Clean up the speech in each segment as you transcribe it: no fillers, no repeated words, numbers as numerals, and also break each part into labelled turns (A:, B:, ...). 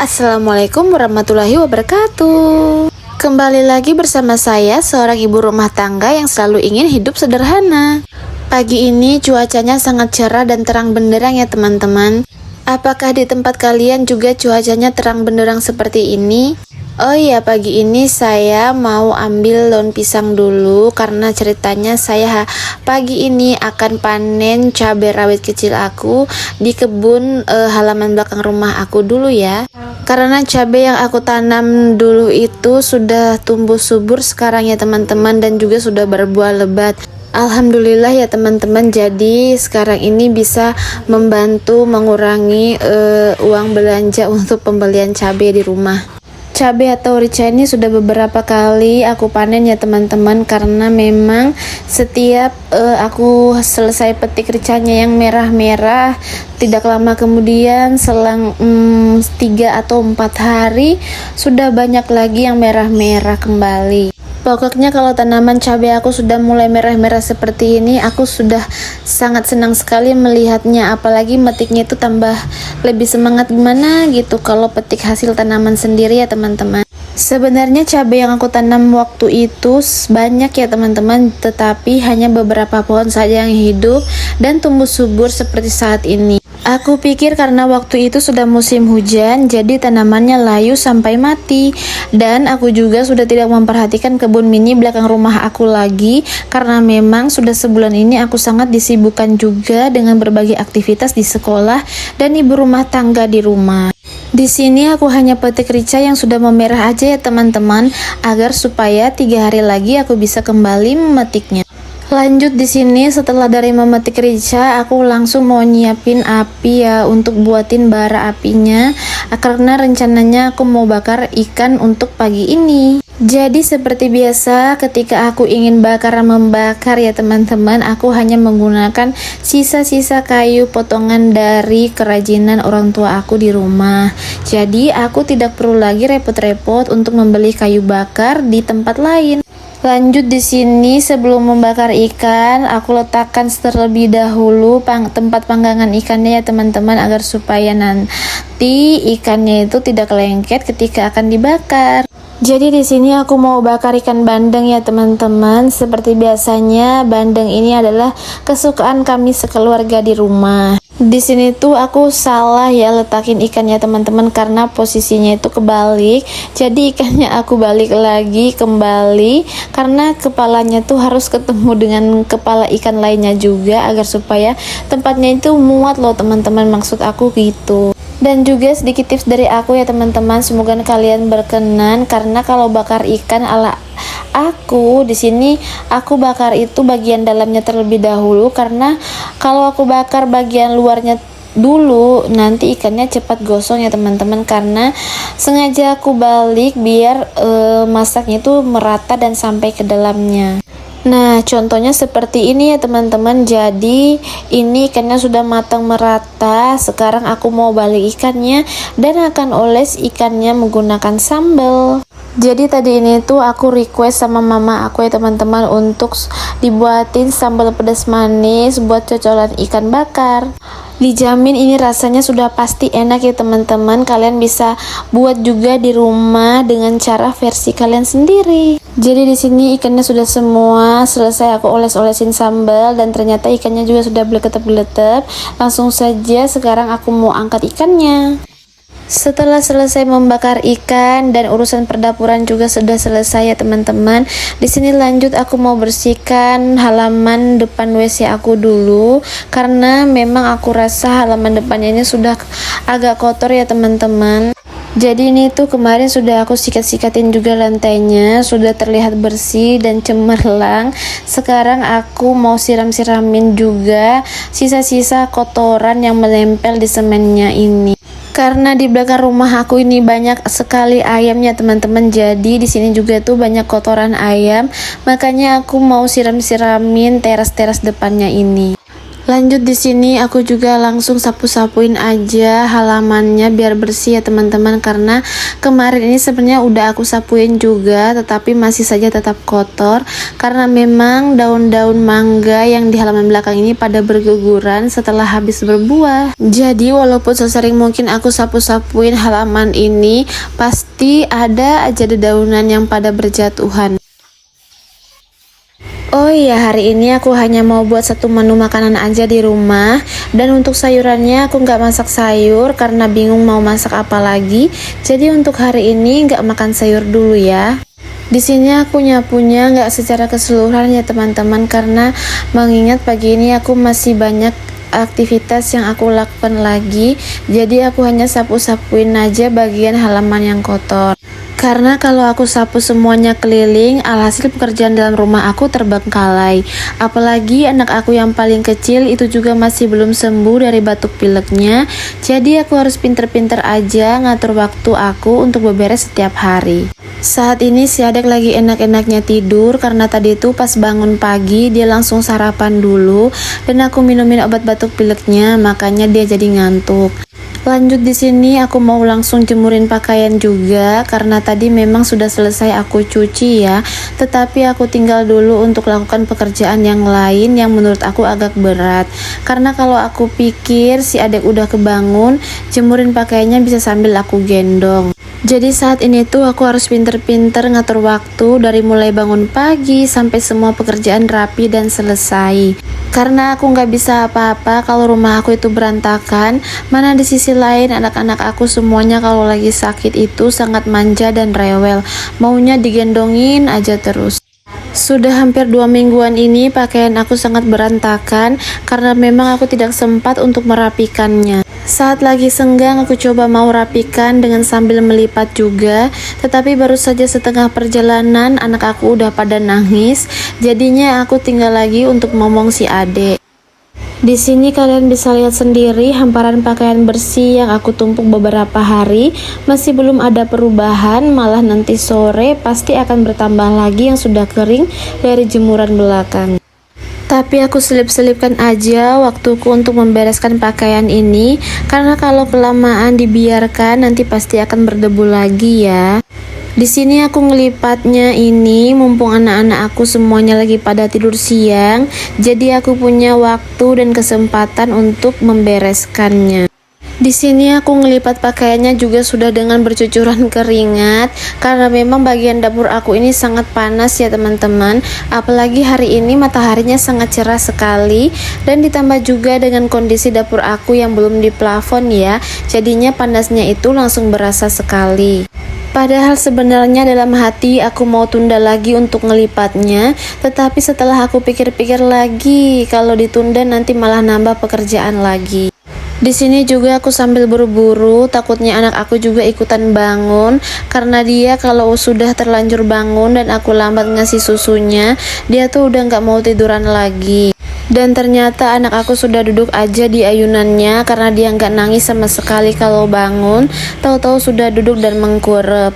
A: Assalamualaikum warahmatullahi wabarakatuh. Kembali lagi bersama saya, seorang ibu rumah tangga yang selalu ingin hidup sederhana. Pagi ini cuacanya sangat cerah dan terang benderang ya teman-teman. Apakah di tempat kalian juga cuacanya terang benderang seperti ini? Oh iya, pagi ini saya mau ambil daun pisang dulu karena ceritanya saya pagi ini akan panen cabai rawit kecil aku di kebun halaman belakang rumah aku dulu ya. Karena cabai yang aku tanam dulu itu sudah tumbuh subur sekarang ya teman-teman, dan juga sudah berbuah lebat. Alhamdulillah ya teman-teman, jadi sekarang ini bisa membantu mengurangi uang belanja untuk pembelian cabai di rumah. Cabai atau rica ini sudah beberapa kali aku panen ya teman-teman, karena memang setiap aku selesai petik ricanya yang merah-merah, tidak lama kemudian selang 3 atau 4 hari sudah banyak lagi yang merah-merah kembali. Pokoknya kalau tanaman cabai aku sudah mulai merah-merah seperti ini, aku sudah sangat senang sekali melihatnya. Apalagi metiknya itu tambah lebih semangat gimana gitu kalau petik hasil tanaman sendiri ya teman-teman. Sebenarnya cabai yang aku tanam waktu itu banyak ya teman-teman, tetapi hanya beberapa pohon saja yang hidup dan tumbuh subur seperti saat ini. Aku pikir karena waktu itu sudah musim hujan, jadi tanamannya layu sampai mati. Dan aku juga sudah tidak memperhatikan kebun mini belakang rumah aku lagi, karena memang sudah sebulan ini aku sangat disibukkan juga dengan berbagai aktivitas di sekolah dan ibu rumah tangga di rumah. Di sini aku hanya petik rica yang sudah memerah aja ya teman-teman, agar supaya 3 hari lagi aku bisa kembali memetiknya. Lanjut di sini, setelah dari memetik rica, aku langsung mau nyiapin api ya untuk buatin bara apinya, karena rencananya aku mau bakar ikan untuk pagi ini. Jadi seperti biasa, ketika aku ingin membakar ya teman-teman, aku hanya menggunakan sisa-sisa kayu potongan dari kerajinan orang tua aku di rumah. Jadi aku tidak perlu lagi repot-repot untuk membeli kayu bakar di tempat lain. Lanjut di sini, sebelum membakar ikan, aku letakkan terlebih dahulu tempat panggangan ikannya ya teman-teman, agar supaya nanti ikannya itu tidak lengket ketika akan dibakar. Jadi di sini aku mau bakar ikan bandeng ya teman-teman. Seperti biasanya, bandeng ini adalah kesukaan kami sekeluarga di rumah. Di sini tuh aku salah ya letakin ikannya teman-teman, karena posisinya itu kebalik. Jadi ikannya aku balik lagi kembali, karena kepalanya tuh harus ketemu dengan kepala ikan lainnya juga, agar supaya tempatnya itu muat loh teman-teman, maksud aku gitu. Dan juga sedikit tips dari aku ya teman-teman, semoga kalian berkenan, karena kalau bakar ikan ala aku di sini, aku bakar itu bagian dalamnya terlebih dahulu, karena kalau aku bakar bagian luarnya dulu nanti ikannya cepat gosong ya teman-teman, karena sengaja aku balik biar masaknya itu merata dan sampai ke dalamnya. Nah, contohnya seperti ini ya teman-teman. Jadi ini ikannya sudah matang merata. Sekarang aku mau balik ikannya dan akan oles ikannya menggunakan sambal. Jadi tadi ini tuh aku request sama mama aku ya teman-teman untuk dibuatin sambal pedas manis buat cocolan ikan bakar. Dijamin ini rasanya sudah pasti enak ya teman-teman. Kalian bisa buat juga di rumah dengan cara versi kalian sendiri. Jadi di sini ikannya sudah semua selesai aku oles-olesin sambal, dan ternyata ikannya juga sudah belegetep-belegetep. Langsung saja sekarang aku mau angkat ikannya. Setelah selesai membakar ikan dan urusan perdapuran juga sudah selesai ya teman-teman. Di sini lanjut aku mau bersihkan halaman depan WC aku dulu, karena memang aku rasa halaman depannya ini sudah agak kotor ya teman-teman. Jadi ini tuh kemarin sudah aku sikat-sikatin juga lantainya, sudah terlihat bersih dan cemerlang. Sekarang aku mau siram-siramin juga sisa-sisa kotoran yang menempel di semennya ini. Karena di belakang rumah aku ini banyak sekali ayamnya teman-teman, jadi di sini juga tuh banyak kotoran ayam, makanya aku mau siram-siramin teras-teras depannya ini. Lanjut di sini aku juga langsung sapu-sapuin aja halamannya biar bersih ya teman-teman, karena kemarin ini sebenarnya udah aku sapuin juga tetapi masih saja tetap kotor karena memang daun-daun mangga yang di halaman belakang ini pada berguguran setelah habis berbuah. Jadi walaupun sesering mungkin aku sapu-sapuin halaman ini, pasti ada aja dedaunan yang pada berjatuhan. Oh iya, hari ini aku hanya mau buat satu menu makanan aja di rumah. Dan untuk sayurannya aku nggak masak sayur karena bingung mau masak apa lagi. Jadi untuk hari ini nggak makan sayur dulu ya. Di sini aku nyapunya nggak secara keseluruhan ya teman-teman, karena mengingat pagi ini aku masih banyak aktivitas yang aku lakukan lagi. Jadi aku hanya sapu-sapuin aja bagian halaman yang kotor. Karena kalau aku sapu semuanya keliling, alhasil pekerjaan dalam rumah aku terbengkalai. Apalagi anak aku yang paling kecil itu juga masih belum sembuh dari batuk pileknya. Jadi aku harus pinter-pinter aja ngatur waktu aku untuk beberes setiap hari. Saat ini si adek lagi enak-enaknya tidur karena tadi tuh pas bangun pagi dia langsung sarapan dulu dan aku minumin obat batuk pileknya, makanya dia jadi ngantuk. Lanjut di sini aku mau langsung jemurin pakaian juga karena tadi memang sudah selesai aku cuci ya, tetapi aku tinggal dulu untuk lakukan pekerjaan yang lain yang menurut aku agak berat. Karena kalau aku pikir si adek udah kebangun, jemurin pakaiannya bisa sambil aku gendong. Jadi saat ini tuh aku harus pinter-pinter ngatur waktu dari mulai bangun pagi sampai semua pekerjaan rapi dan selesai. Karena aku nggak bisa apa-apa kalau rumah aku itu berantakan, mana di sisi lain anak-anak aku semuanya kalau lagi sakit itu sangat manja dan rewel, maunya digendongin aja terus. Sudah hampir 2 mingguan ini pakaian aku sangat berantakan karena memang aku tidak sempat untuk merapikannya. Saat lagi senggang aku coba mau rapikan dengan sambil melipat juga, tetapi baru saja setengah perjalanan anak aku udah pada nangis, jadinya aku tinggal lagi untuk ngomong si adek. Di sini kalian bisa lihat sendiri hamparan pakaian bersih yang aku tumpuk beberapa hari, masih belum ada perubahan, malah nanti sore pasti akan bertambah lagi yang sudah kering dari jemuran belakang. Tapi aku selip-selipkan aja waktuku untuk membereskan pakaian ini, karena kalau kelamaan dibiarkan nanti pasti akan berdebu lagi ya. Di sini aku ngelipatnya ini mumpung anak-anak aku semuanya lagi pada tidur siang, jadi aku punya waktu dan kesempatan untuk membereskannya. Di sini aku ngelipat pakaiannya juga sudah dengan bercucuran keringat karena memang bagian dapur aku ini sangat panas ya teman-teman. Apalagi hari ini mataharinya sangat cerah sekali dan ditambah juga dengan kondisi dapur aku yang belum di plafon ya. Jadinya panasnya itu langsung berasa sekali. Padahal sebenarnya dalam hati aku mau tunda lagi untuk ngelipatnya, tetapi setelah aku pikir-pikir lagi, kalau ditunda nanti malah nambah pekerjaan lagi. Di sini juga aku sambil buru-buru, takutnya anak aku juga ikutan bangun, karena dia kalau sudah terlanjur bangun dan aku lambat ngasih susunya, dia tuh udah nggak mau tiduran lagi. Dan ternyata anak aku sudah duduk aja di ayunannya karena dia nggak nangis sama sekali kalau bangun, tahu-tahu sudah duduk dan mengkurep.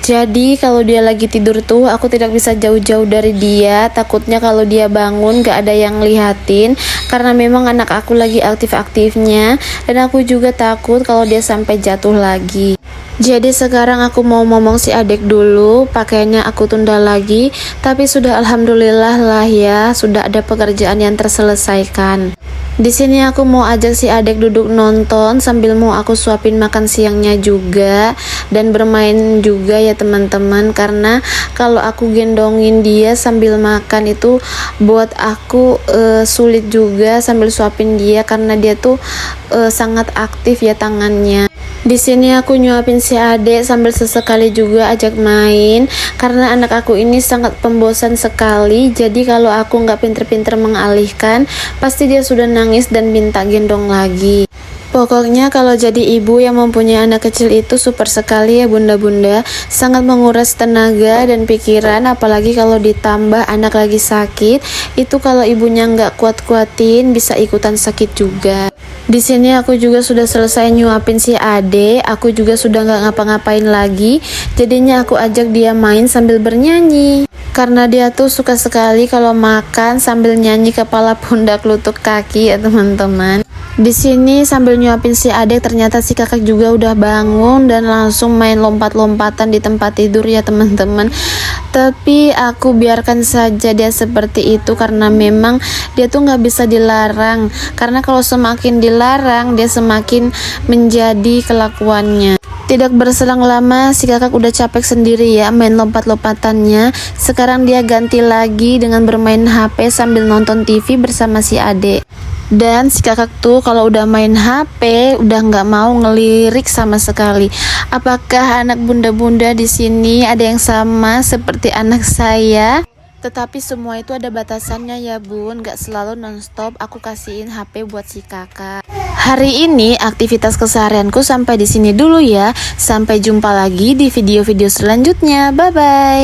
A: Jadi kalau dia lagi tidur tuh aku tidak bisa jauh-jauh dari dia, takutnya kalau dia bangun gak ada yang lihatin karena memang anak aku lagi aktif-aktifnya dan aku juga takut kalau dia sampai jatuh lagi. Jadi sekarang aku mau ngomong si adek dulu, pakainya aku tunda lagi, tapi sudah alhamdulillah lah ya, sudah ada pekerjaan yang terselesaikan. Di sini aku mau ajak si adek duduk nonton sambil mau aku suapin makan siangnya juga dan bermain juga ya teman-teman, karena kalau aku gendongin dia sambil makan itu buat aku sulit juga sambil suapin dia karena dia tuh sangat aktif ya tangannya. Di sini aku nyuapin si adek sambil sesekali juga ajak main karena anak aku ini sangat pembosan sekali. Jadi kalau aku nggak pinter-pinter mengalihkan, pasti dia sudah nangis dan minta gendong lagi. Pokoknya kalau jadi ibu yang mempunyai anak kecil itu super sekali ya bunda-bunda, sangat menguras tenaga dan pikiran, apalagi kalau ditambah anak lagi sakit, itu kalau ibunya nggak kuat-kuatin bisa ikutan sakit juga. Di sini aku juga sudah selesai nyuapin si ade, aku juga sudah nggak ngapa-ngapain lagi, jadinya aku ajak dia main sambil bernyanyi. Karena dia tuh suka sekali kalau makan sambil nyanyi kepala pundak lutut kaki ya teman-teman. Di sini sambil nyuapin si adek, ternyata si kakak juga udah bangun dan langsung main lompat-lompatan di tempat tidur ya teman-teman. Tapi aku biarkan saja dia seperti itu karena memang dia tuh nggak bisa dilarang. Karena kalau semakin dilarang dia semakin menjadi kelakuannya. Tidak berselang lama si kakak udah capek sendiri ya main lompat-lompatannya. Sekarang dia ganti lagi dengan bermain HP sambil nonton TV bersama si adek. Dan si kakak tuh kalau udah main HP udah nggak mau ngelirik sama sekali. Apakah anak bunda-bunda di sini ada yang sama seperti anak saya? Tetapi semua itu ada batasannya ya bun, gak selalu nonstop aku kasihin HP buat si kakak. Hari ini aktivitas keseharianku sampai di sini dulu ya. Sampai jumpa lagi di video-video selanjutnya. Bye bye.